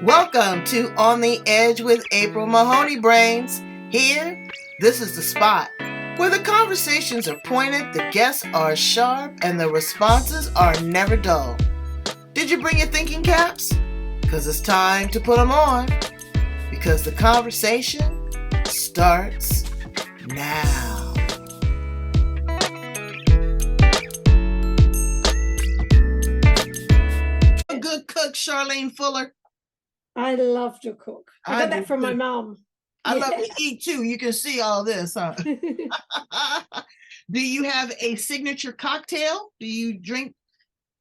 Welcome to On the Edge with April Mahoney Brains. Here, this is the spot where the conversations are pointed, the guests are sharp, and the responses are never dull. Did you bring your thinking caps? Because it's time to put them on. Because the conversation starts now. A good cook, Charlene Fuller. I love to cook. I got that from my mom. I love to eat too. You can see all this, huh? Do you have a signature cocktail? Do you drink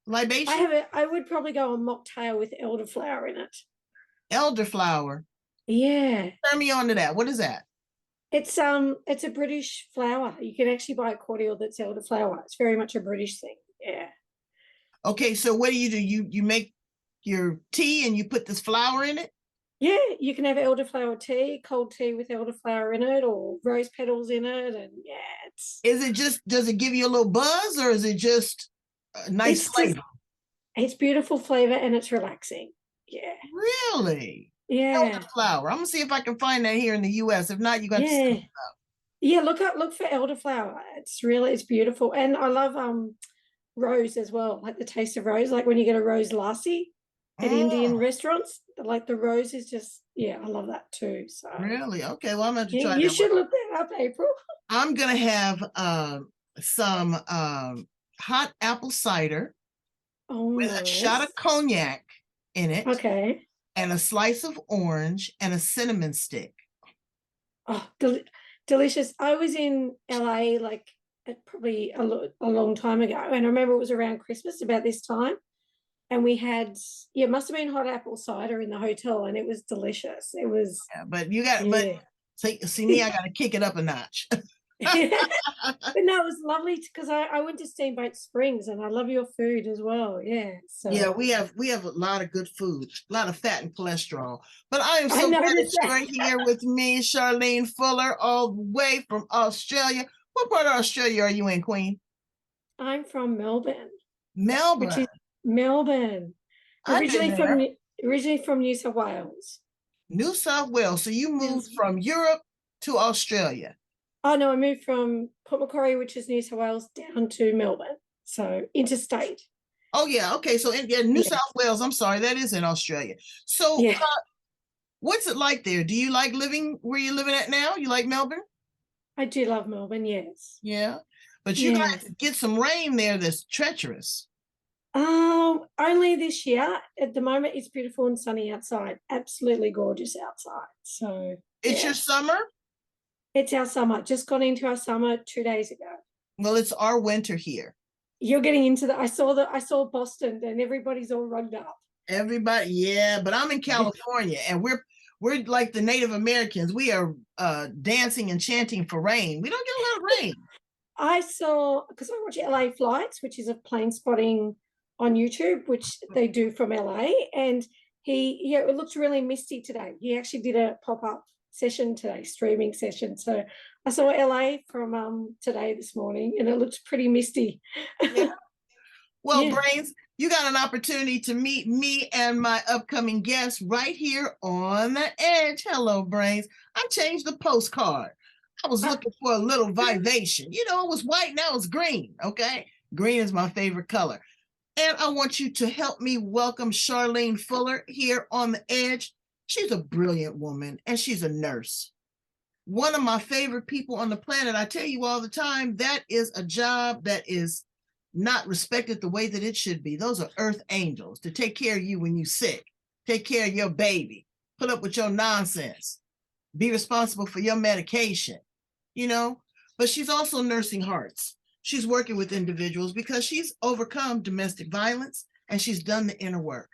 libation? I would probably go a mocktail with elderflower in it. Elderflower. Yeah. Turn me on to that. What is that? It's a British flower. You can actually buy a cordial that's elderflower. It's very much a British thing. Yeah. Okay, so what do? You make your tea and you put this flower in it? Yeah, you can have elderflower tea, cold tea with elderflower in it, or rose petals in it, and yeah, does it give you a little buzz, or is it just a nice flavor? It's beautiful flavor and it's relaxing. Yeah. Really? Yeah. Elderflower. I'm gonna see if I can find that here in the US. If not, you got to send it up. Yeah, look for elderflower. It's beautiful. And I love rose as well, like the taste of rose, like when you get a rose lassi at Indian restaurants, like the rose is just, yeah, I love that too. So really? Okay, well, I'm going to try you should look that up, April. I'm gonna have some hot apple cider with a shot of cognac in it. Okay. And a slice of orange and a cinnamon stick. Oh, delicious. I was in LA like probably a long time ago, and I remember it was around Christmas about this time, and we had, it must have been hot apple cider in the hotel, and it was delicious. It was, but you got, but see me, I got to kick it up a notch. But no, it was lovely because I went to Steamboat Springs, and I love your food as well. Yeah. So yeah, we have a lot of good food, a lot of fat and cholesterol. But I am so glad that you're here with me, Charlene Fuller, all the way from Australia. What part of Australia are you in, Queen? I'm from Melbourne. Melbourne. Which is Melbourne. Originally from New South Wales. New South Wales. So you moved from Europe to Australia. Oh no, I moved from Port Macquarie, which is New South Wales, down to Melbourne. So interstate. Oh yeah, okay. So in New South Wales, I'm sorry, that is in Australia. So what's it like there? Do you like living where you're living at now? You like Melbourne? I do love Melbourne, yes. Yeah. But you guys get some rain there that's treacherous. Only this year. At the moment, it's beautiful and sunny outside. Absolutely gorgeous outside. So it's your summer? It's our summer. Just got into our summer 2 days ago. Well, it's our winter here. You're getting into I saw Boston and everybody's all rugged up. Everybody, yeah, but I'm in California and we're like the Native Americans. We are dancing and chanting for rain. We don't get a lot of rain. I saw, because I watch LA Flights, which is a plane spotting on YouTube, which they do from LA, and it looks really misty today. He actually did a pop-up session today, streaming session. So I saw LA from today this morning, and it looks pretty misty. Yeah. Well, Brains, you got an opportunity to meet me and my upcoming guests right here on the edge. Hello, Brains. I changed the postcard. I was looking for a little vivation. You know, it was white, now it's green, okay? Green is my favorite color. And I want you to help me welcome Charlene Fuller here on the edge. She's a brilliant woman, and she's a nurse. One of my favorite people on the planet. I tell you all the time, that is a job that is not respected the way that it should be. Those are earth angels to take care of you when you're sick, take care of your baby, put up with your nonsense, be responsible for your medication, you know. But she's also nursing hearts. She's working with individuals because she's overcome domestic violence and she's done the inner work.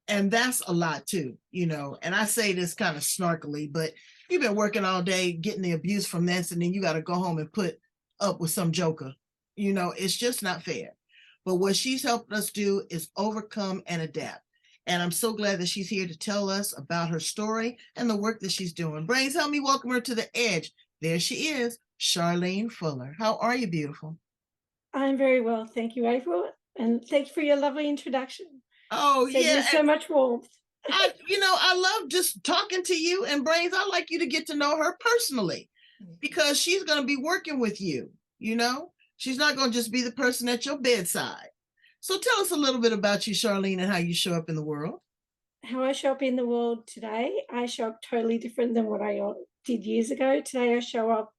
And that's a lot too, you know. And I say this kind of snarkily, but you've been working all day getting the abuse from this, and then you got to go home and put up with some joker. You know, it's just not fair. But what she's helped us do is overcome and adapt. And I'm so glad that she's here to tell us about her story and the work that she's doing. Brains, help me welcome her to the edge. There she is, Charlene Fuller. How are you, beautiful? I'm very well. Thank you, April. And thank you for your lovely introduction. Oh, yeah. So much warmth. I love just talking to you, and Brains, I like you to get to know her personally, because she's going to be working with you. She's not going to just be the person at your bedside. So tell us a little bit about you, Charlene, and how you show up in the world. How I show up in the world today, I show up totally different than what I did years ago. Today, I show up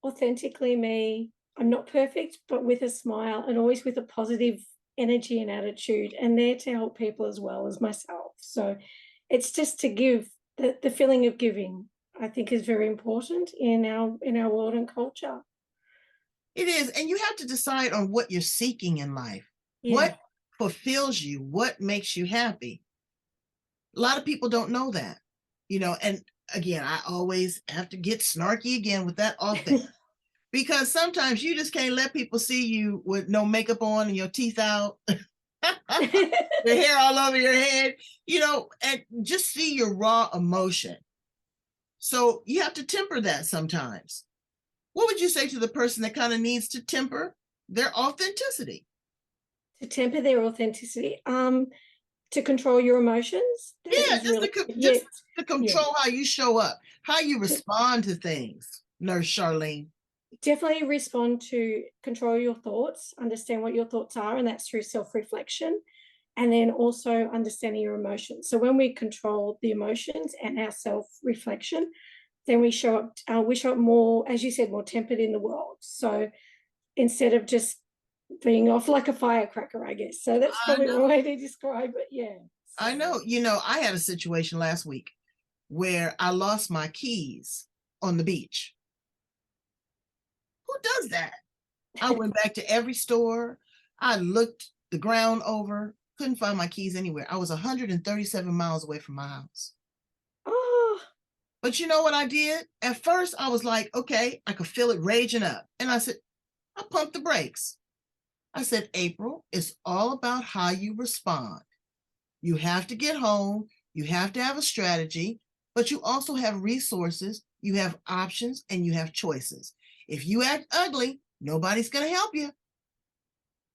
authentically me. I'm not perfect, but with a smile and always with a positive energy and attitude, and there to help people as well as myself. So it's just to give. The feeling of giving, I think, is very important in our world and culture. It is. And you have to decide on what you're seeking in life. Yeah. What fulfills you? What makes you happy? A lot of people don't know that, and again, I always have to get snarky again with that authentic, because sometimes you just can't let people see you with no makeup on and your teeth out, your hair all over your head, and just see your raw emotion. So you have to temper that sometimes. What would you say to the person that kind of needs to temper their authenticity? To temper their authenticity, to control your emotions. Yeah, just to control how you show up, how you respond to things, Nurse Charlene. Definitely respond to control your thoughts, understand what your thoughts are, and that's through self-reflection. And then also understanding your emotions. So when we control the emotions and our self-reflection, then we show up more, as you said, more tempered in the world. So instead of just being off like a firecracker, I guess. So that's probably one way to describe it. Yeah. So. I know. I had a situation last week where I lost my keys on the beach. Who does that? I went back to every store. I looked the ground over, couldn't find my keys anywhere. I was 137 miles away from my house. Oh. But you know what I did? At first, I was like, okay, I could feel it raging up. And I said, I pumped the brakes. I said, April, it's all about how you respond. You have to get home. You have to have a strategy, but you also have resources. You have options and you have choices. If you act ugly, nobody's going to help you.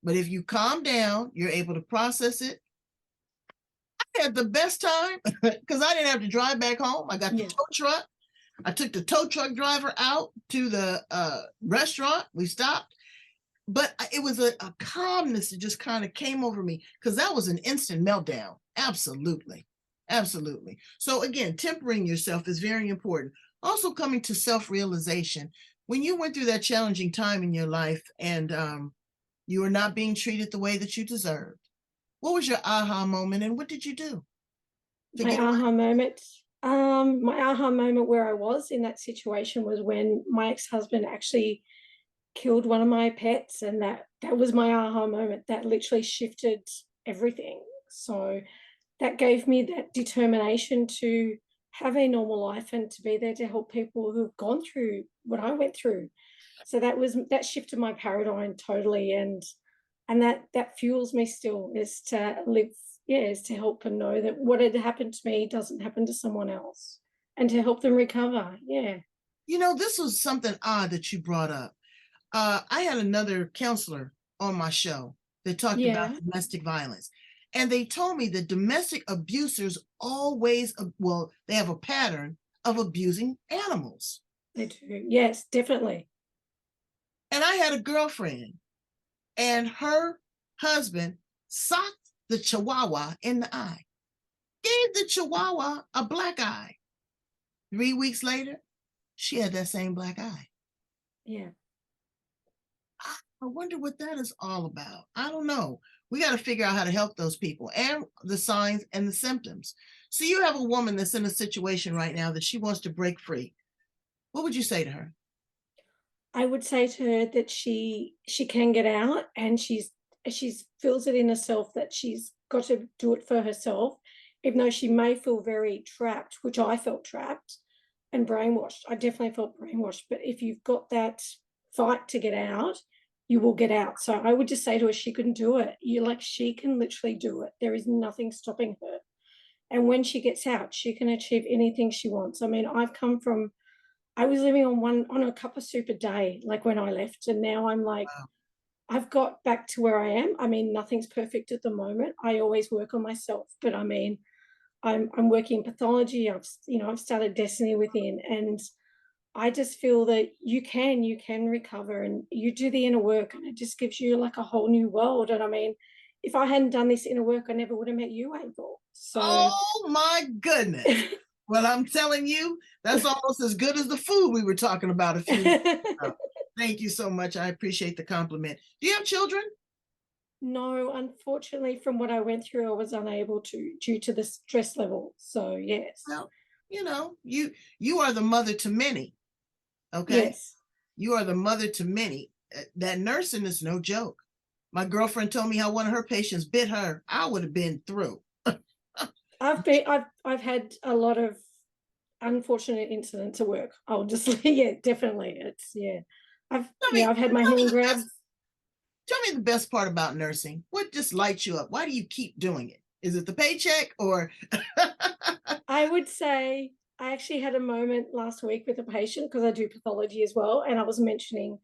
But if you calm down, you're able to process it. I had the best time because I didn't have to drive back home. I got the tow truck. I took the tow truck driver out to the restaurant. We stopped. But it was a calmness that just kind of came over me, because that was an instant meltdown. Absolutely. Absolutely. So again, tempering yourself is very important. Also coming to self-realization. When you went through that challenging time in your life and you were not being treated the way that you deserved, what was your aha moment and what did you do? My aha moment where I was in that situation was when my ex-husband actually killed one of my pets, and that was my aha moment. That literally shifted everything. So that gave me that determination to have a normal life and to be there to help people who've gone through what I went through. So that shifted my paradigm totally, and that fuels me still, is to live, is to help and know that what had happened to me doesn't happen to someone else, and to help them recover. Yeah. This was something odd that you brought up. I had another counselor on my show that talked about domestic violence. And they told me that domestic abusers always, they have a pattern of abusing animals. They do. Yes, definitely. And I had a girlfriend, and her husband socked the Chihuahua in the eye, gave the Chihuahua a black eye. 3 weeks later, she had that same black eye. Yeah. I wonder what that is all about. I don't know. We got to figure out how to help those people and the signs and the symptoms. So you have a woman that's in a situation right now that she wants to break free. What would you say to her? I would say to her that she can get out, and she's feels it in herself that she's got to do it for herself, even though she may feel very trapped, which I felt trapped and brainwashed. I definitely felt brainwashed. But if you've got that fight to get out, you will get out. So I would just say to her, she can do it. She can literally do it. There is nothing stopping her. And when she gets out, she can achieve anything she wants. I mean, I was living on a cup of soup a day, like when I left. And now I'm like, wow. I've got back to where I am. I mean, nothing's perfect at the moment. I always work on myself, but I mean, I'm working in pathology. I've started Destiny Within, and I just feel that you can recover, and you do the inner work, and it just gives you like a whole new world. And I mean, if I hadn't done this inner work, I never would have met you, April. So, oh my goodness. Well, I'm telling you, that's almost as good as the food we were talking about a few minutes ago. Thank you so much. I appreciate the compliment. Do you have children? No, unfortunately, from what I went through, I was unable to due to the stress level. So yes, Well, you are the mother to many. Okay. yes. You are the mother to many. That nursing is no joke. My girlfriend told me how one of her patients bit her. I would have been through. I've had a lot of unfortunate incidents at work. I'll just yeah, definitely. It's yeah. I've had my hand grabbed. Tell me the best part about nursing. What just lights you up? Why do you keep doing it? Is it the paycheck or I would say I actually had a moment last week with a patient because I do pathology as well, and I was mentioning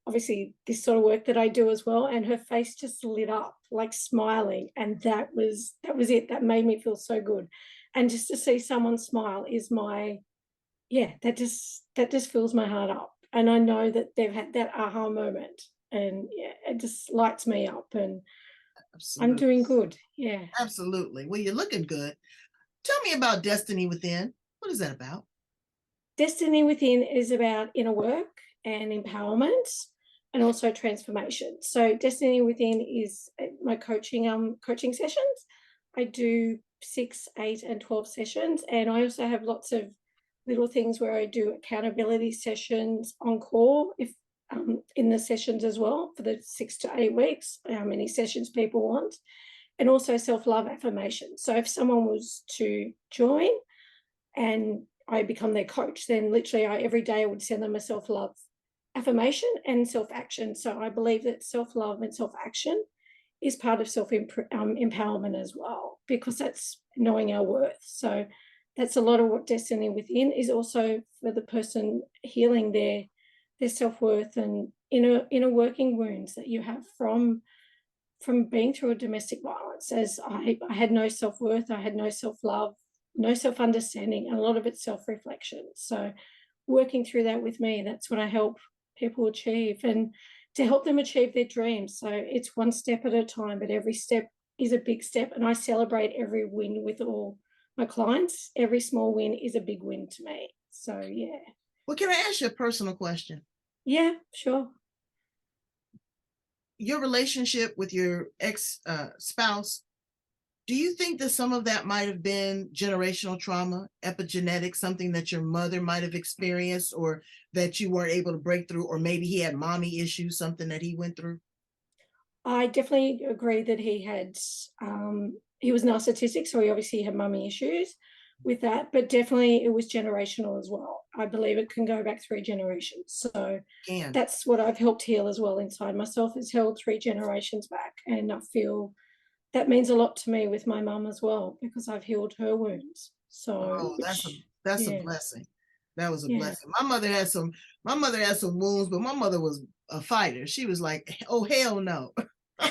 obviously this sort of work that I do as well, and her face just lit up like smiling, and that was it. That made me feel so good, and just to see someone smile is my yeah, that just fills my heart up, and I know that they've had that aha moment, and yeah, it just lights me up, and I'm absolutely? doing good. Yeah. Absolutely. Well, you're looking good. Tell me about Destiny Within. What is that about? Destiny Within is about inner work and empowerment and also transformation. So Destiny Within is my coaching sessions. I do 6, 8, and 12 sessions, and I also have lots of little things where I do accountability sessions on call if in the sessions as well for the 6 to 8 weeks, how many sessions people want, and also self-love affirmations. So if someone was to join and I become their coach, then literally every day I would send them a self-love affirmation and self-action. So I believe that self-love and self-action is part of self-empowerment as well, because that's knowing our worth. So that's a lot of what Destiny Within is, also for the person healing their self-worth and inner working wounds that you have from being through a domestic violence. As I had no self-worth, I had no self-love, no self-understanding, and a lot of it's self-reflection. So working through that with me, that's what I help people achieve, and to help them achieve their dreams. So it's one step at a time, but every step is a big step, and I celebrate every win with all my clients. Every small win is a big win to me. So yeah. Well, can I ask you a personal question? Yeah, sure. Your relationship with your ex spouse, do you think that some of that might have been generational trauma, epigenetic, something that your mother might have experienced or that you weren't able to break through, or maybe he had mommy issues, something that he went through? I definitely agree that he was narcissistic, so he obviously had mummy issues with that, but definitely it was generational as well. I believe it can go back 3 generations. So Can. that's what I've helped heal as well inside myself, is held 3 generations back. And I feel that means a lot to me with my mum as well, because I've healed her wounds. So, Oh, which, that's a yeah, blessing. That was a yeah. blessing. My mother had some wounds, but my mother was a fighter. She was like, oh hell no. I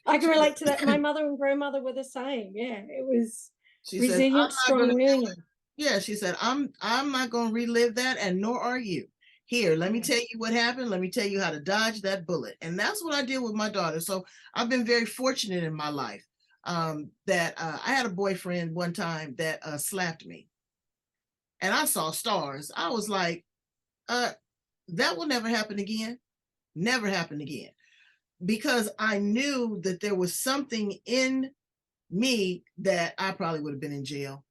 can She, relate to that. My mother and grandmother were the same. Yeah, it was she said, resilient, I'm not strong, gonna resilient. yeah, she said, I'm not gonna relive that, and nor are you. Here, let me Yeah. tell you what happened. Let me tell you how to dodge that bullet. And that's what I did with my daughter. So I've been very fortunate in my life. That I had a boyfriend one time that slapped me, and I saw stars. I was like, uh, that will never happen again. Never happen again. Because I knew that there was something in me that I probably would have been in jail.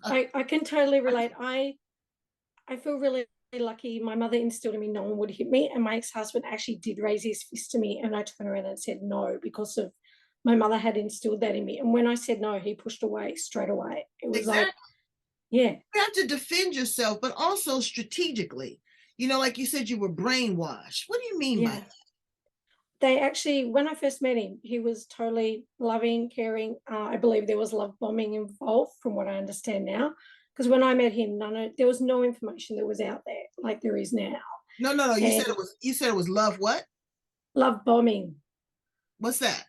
I can totally relate. I feel really lucky. My mother instilled in me no one would hit me, and my ex-husband actually did raise his fist to me, and I turned around and said no, because of my mother had instilled that in me. And when I said no, he pushed away straight away. It was like, Exactly. yeah, You have to defend yourself, but also strategically. Like you said, you were brainwashed. What do you mean by yeah. that? They actually, when I first met him, he was totally loving, caring. I believe there was love bombing involved, from what I understand now. Because when I met him, there was no information that was out there like there is now. No, no, no. You And said it was love what? love bombing. What's that?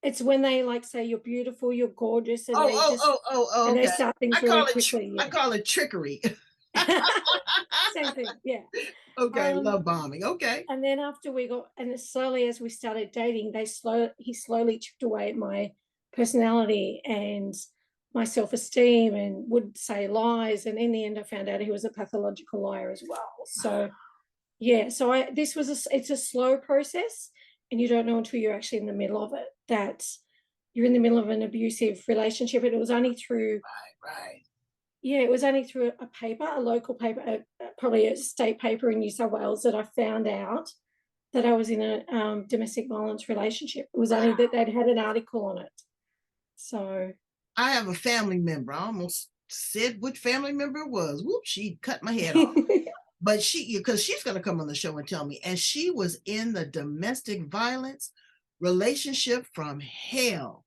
It's when they like say you're beautiful, you're gorgeous, and they just and Okay. they start things really quickly. I call it trickery. Same thing, yeah. Okay, love bombing. Okay. And then after we got, and slowly as we started dating, he slowly chipped away at my personality and my self-esteem and would say lies. And in the end, I found out he was a pathological liar as well. So yeah, so it's a slow process, and you don't know until you're actually in the middle of it that you're in the middle of an abusive relationship. And it was only through Right. yeah, it was only through a paper, a local paper, probably a state paper in New South Wales, that I found out that I was in a domestic violence relationship. It was only that they'd had an article on it. So I have a family member. I almost said what family member it was. Whoop, she cut my head off. But because she's going to come on the show and tell me, and she was in the domestic violence relationship from hell.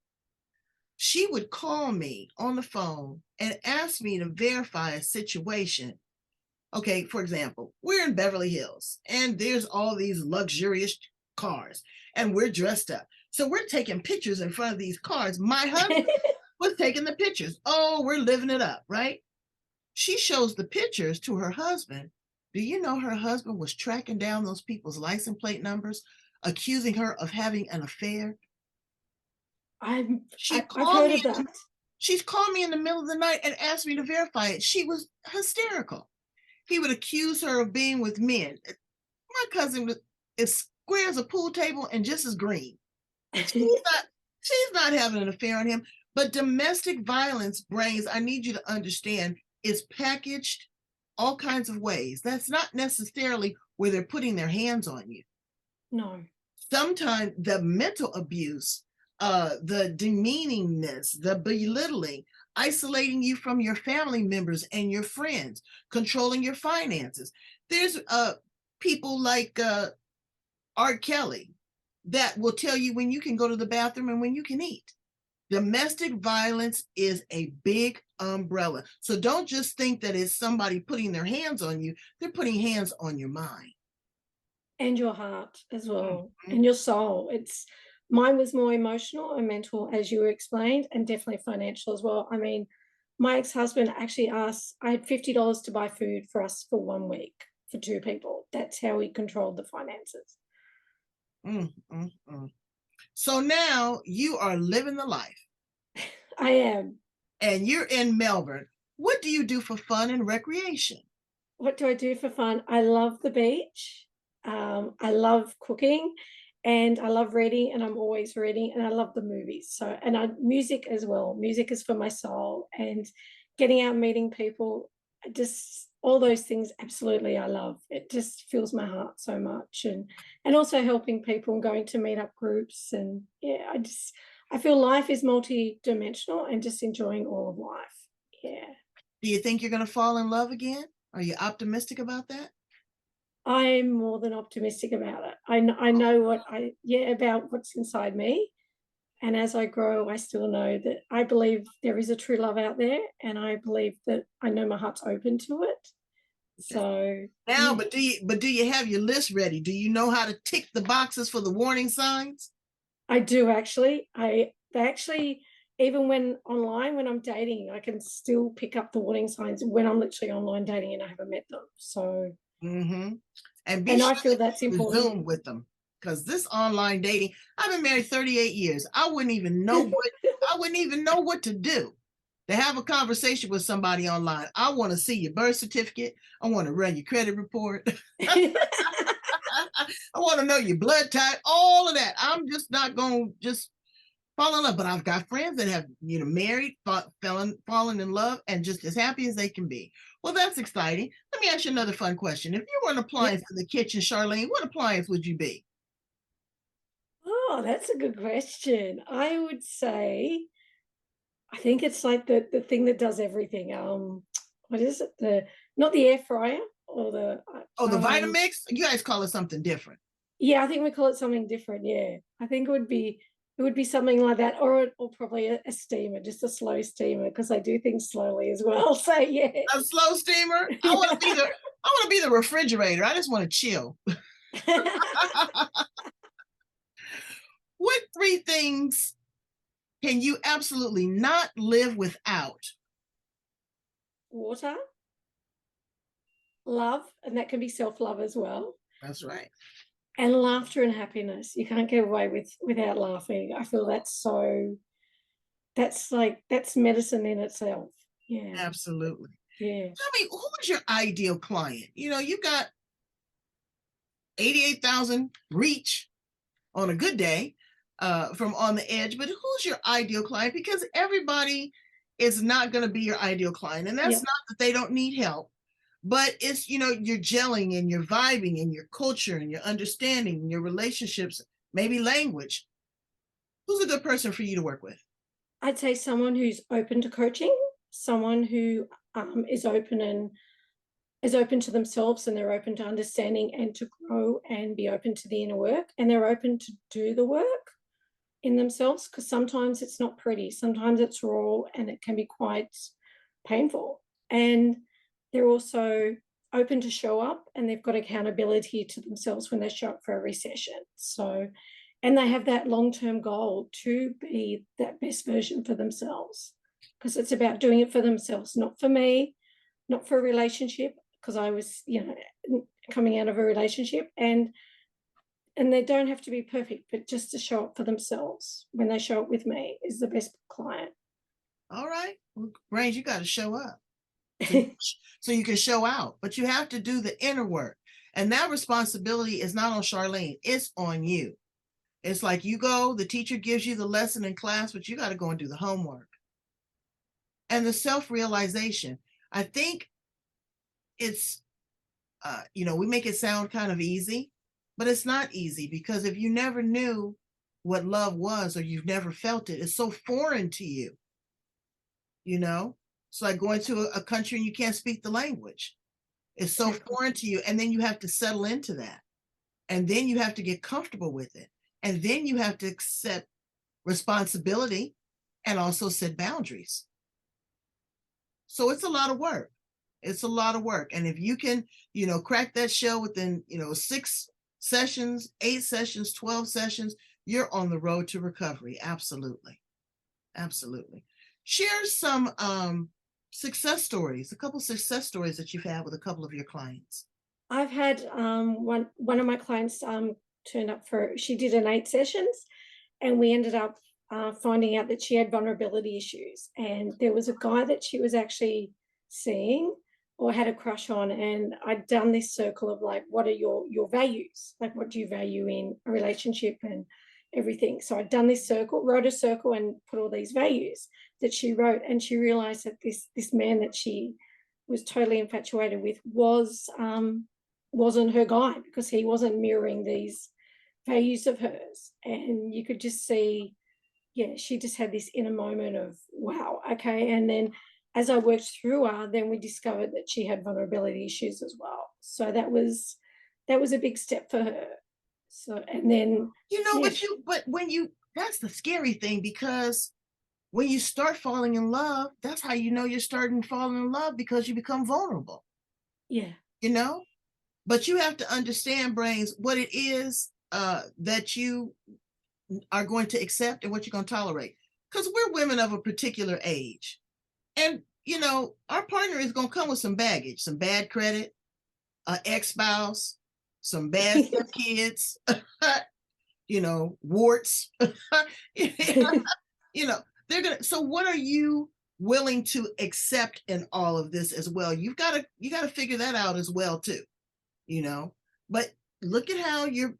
She would call me on the phone and ask me to verify a situation. Okay, for example, we're in Beverly Hills and there's all these luxurious cars and we're dressed up. So we're taking pictures in front of these cars. My husband was taking the pictures. Oh, we're living it up, right? She shows the pictures to her husband. Do you know her husband was tracking down those people's license plate numbers, accusing her of having an affair? I've heard of that. She's called me in the middle of the night and asked me to verify it. She was hysterical. He would accuse her of being with men. My cousin is square as a pool table and just as green. She's not having an affair on him. But domestic violence, Brains, I need you to understand, is packaged all kinds of ways. That's not necessarily where they're putting their hands on you. No. Sometimes the mental abuse, the demeaningness, the belittling, isolating you from your family members and your friends, controlling your finances. There's people like R. Kelly that will tell you when you can go to the bathroom and when you can eat. Domestic violence is a big umbrella. So don't just think that it's somebody putting their hands on you. They're putting hands on your mind. And your heart as well, and your soul. Mine was more emotional and mental, as you explained, and definitely financial as well. I mean, my ex-husband actually asked, I had $50 to buy food for us for 1 week for 2 people. That's how he controlled the finances. So now you are living the life. I am. And you're in Melbourne. What do you do for fun and recreation? What do I do for fun? I love the beach. I love cooking, and I love reading, and I'm always reading, and I love the movies. So, and music as well. Music is for my soul, and getting out and meeting people, just all those things. Absolutely, I love. It just fills my heart so much, and also helping people and going to meet up groups, and yeah, I feel life is multi-dimensional and just enjoying all of life. Yeah. Do you think you're going to fall in love again? Are you optimistic about that? I'm more than optimistic about it. I know about what's inside me. And as I grow, I still know that I believe there is a true love out there. And I believe that I know my heart's open to it. So now, but do you have your list ready? Do you know how to tick the boxes for the warning signs? I do actually. Even when online, when I'm dating, I can still pick up the warning signs when I'm literally online dating and I haven't met them. So and I feel that's important. Zoom with them, because this online dating, I've been married 38 years. I wouldn't even know what to do to have a conversation with somebody online. I want to see your birth certificate. I want to run your credit report. I want to know your blood type, all of that. I'm just not going to just fall in love. But I've got friends that have, married, fallen in love, and just as happy as they can be. Well, that's exciting. Let me ask you another fun question. If you were an appliance in the kitchen, Charlene, what appliance would you be? Oh, that's a good question. I would say, I think it's like the thing that does everything. What is it? Not the air fryer or the the Vitamix? You guys call it something different. Yeah, I think we call it something different. Yeah, I think it would be something like that, or probably a steamer, just a slow steamer, because I do things slowly as well. So yeah, a slow steamer. I want to be the refrigerator. I just want to chill. What 3 things can you absolutely not live without? Water, love, and that can be self-love as well. That's right. And laughter and happiness. You can't get away without laughing. I feel that's medicine in itself. Yeah. Absolutely. Yeah. Tell me, who's your ideal client? You've got 88,000 reach on a good day from On the Edge, but who's your ideal client? Because everybody is not going to be your ideal client. And that's Yep. not that they don't need help, but it's, you're gelling and you're vibing and your culture and your understanding and your relationships, maybe language. Who's a good person for you to work with? I'd say someone who's open to coaching, someone who is open to themselves, and they're open to understanding and to grow and be open to the inner work, and they're open to do the work in themselves, because sometimes it's not pretty, sometimes it's raw, and it can be quite painful. And they're also open to show up, and they've got accountability to themselves when they show up for every session. So, and they have that long-term goal to be that best version for themselves, because it's about doing it for themselves, not for me, not for a relationship, because I was, coming out of a relationship, and they don't have to be perfect, but just to show up for themselves when they show up with me is the best client. All right. Well, Brains, you got to show up so you can show out, but you have to do the inner work. And that responsibility is not on Charlene, it's on you. It's like you go, the teacher gives you the lesson in class, but you got to go and do the homework. And the self-realization, I think it's, we make it sound kind of easy, but it's not easy, because if you never knew what love was, or you've never felt it, it's so foreign to you. It's like going to a country and you can't speak the language. It's so foreign to you. And then you have to settle into that. And then you have to get comfortable with it. And then you have to accept responsibility and also set boundaries. So it's a lot of work. It's a lot of work. And if you can, crack that shell within, 6 sessions, 8 sessions, 12 sessions, you're on the road to recovery. Absolutely. Absolutely. Share some success stories, a couple success stories that you've had with a couple of your clients. I've had one of my clients turned up she did an 8 sessions, and we ended up finding out that she had vulnerability issues, and there was a guy that she was actually seeing or had a crush on, and I'd done this circle of like, what are your values? Like, what do you value in a relationship and everything? So I'd done this circle, wrote a circle, and put all these values that she wrote, and she realized that this man that she was totally infatuated with wasn't her guy, because he wasn't mirroring these values of hers. And you could just see, she just had this inner moment of, wow, okay. And then as I worked through her, then we discovered that she had vulnerability issues as well. So that was a big step for her. So, and then, but that's the scary thing, because when you start falling in love, that's how you're starting falling in love, because you become vulnerable. Yeah. But you have to understand, Brains, what it is that you are going to accept and what you're going to tolerate. Because we're women of a particular age. And, our partner is going to come with some baggage, some bad credit, ex-spouse, some bad kids, warts. They're going to, so what are you willing to accept in all of this as well? You got to figure that out as well too, but look at how your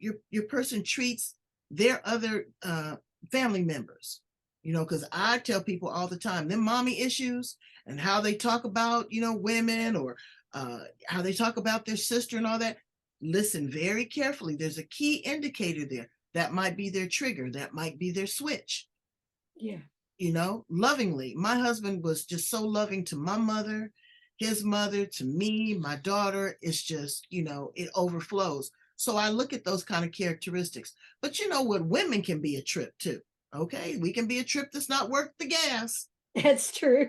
person treats their other family members, because I tell people all the time, them mommy issues and how they talk about, women, or how they talk about their sister and all that. Listen very carefully. There's a key indicator there. That might be their trigger. That might be their switch. Yeah. Lovingly. My husband was just so loving to my mother, his mother, to me, my daughter. It's just, it overflows. So I look at those kind of characteristics. But what, women can be a trip too. Okay. We can be a trip that's not worth the gas. That's true.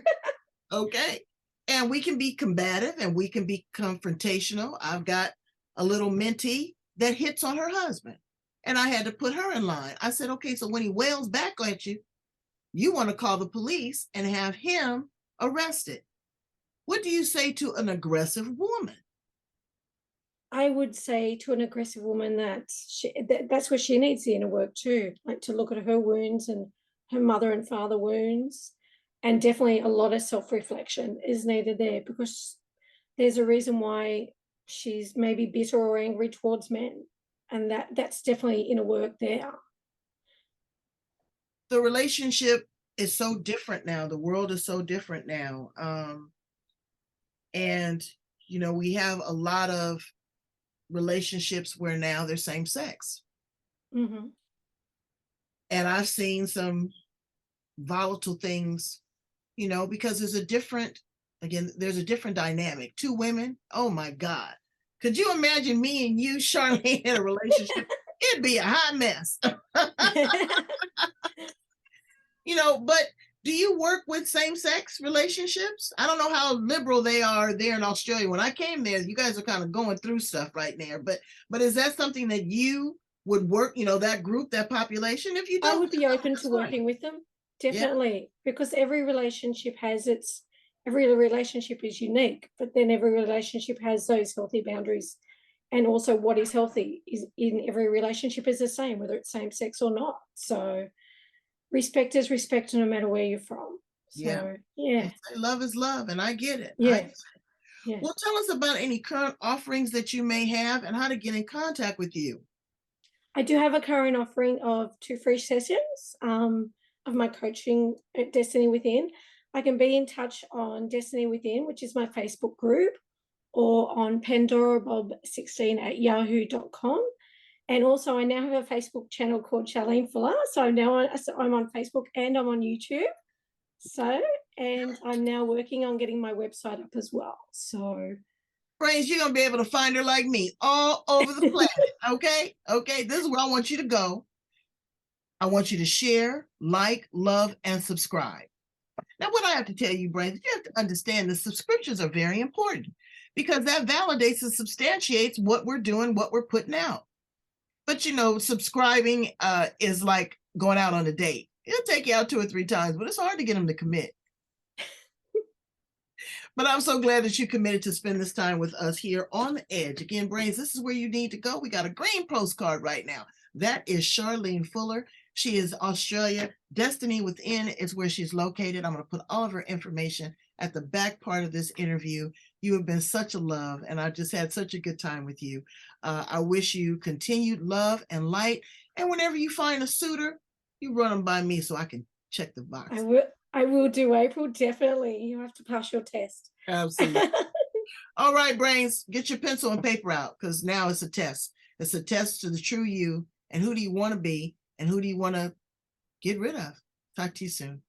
Okay. And we can be combative and we can be confrontational. I've got a little mentee that hits on her husband, and I had to put her in line. I said, okay, so when he wails back at you, You want to call the police and have him arrested. What do you say to an aggressive woman? I would say to an aggressive woman that that's where she needs the inner work too, like to look at her wounds and her mother and father wounds. And definitely a lot of self-reflection is needed there, because there's a reason why she's maybe bitter or angry towards men. And that's definitely inner work there. The relationship is so different now. The world is so different now. And, we have a lot of relationships where now they're same sex. Mm-hmm. And I've seen some volatile things, because there's a different dynamic. Two women, oh my God. Could you imagine me and you, Charlene, in a relationship? It'd be a hot mess. But do you work with same-sex relationships? I don't know how liberal they are there in Australia. When I came there, you guys are kind of going through stuff right there. But is that something that you would work, that group, that population? If you don't, I would be open to working with them, definitely, because every relationship is unique, but then every relationship has those healthy boundaries. And also what is healthy is in every relationship is the same, whether it's same sex or not. So respect is respect no matter where you're from. So yeah. Love is love, and I get it. Yeah. Yeah. Well, tell us about any current offerings that you may have and how to get in contact with you. I do have a current offering of 2 free sessions of my coaching at Destiny Within. I can be in touch on Destiny Within, which is my Facebook group, or on pandorabob16@yahoo.com. And also I now have a Facebook channel called Charlene Fuller. So I'm on Facebook and I'm on YouTube. And I'm now working on getting my website up as well. So Brains, you're gonna be able to find her like me all over the planet. Okay, this is where I want you to go. I want you to share, like, love, and subscribe. Now, what I have to tell you, Brains, you have to understand the subscriptions are very important, because that validates and substantiates what we're doing, what we're putting out. But subscribing is like going out on a date. It'll take you out 2 or 3 times, but it's hard to get them to commit. But I'm so glad that you committed to spend this time with us here on The Edge. Again, Brains, this is where you need to go. We got a green postcard right now. That is Charlene Fuller. She is Australia. Destiny Within is where she's located. I'm going to put all of her information at the back part of this interview. You have been such a love, and I just had such a good time with you. I wish you continued love and light. And whenever you find a suitor, you run them by me so I can check the box. I will do, April, definitely. You have to pass your test. Absolutely. All right, Brains, get your pencil and paper out, because now it's a test. It's a test to the true you, and who do you want to be, and who do you want to get rid of. Talk to you soon.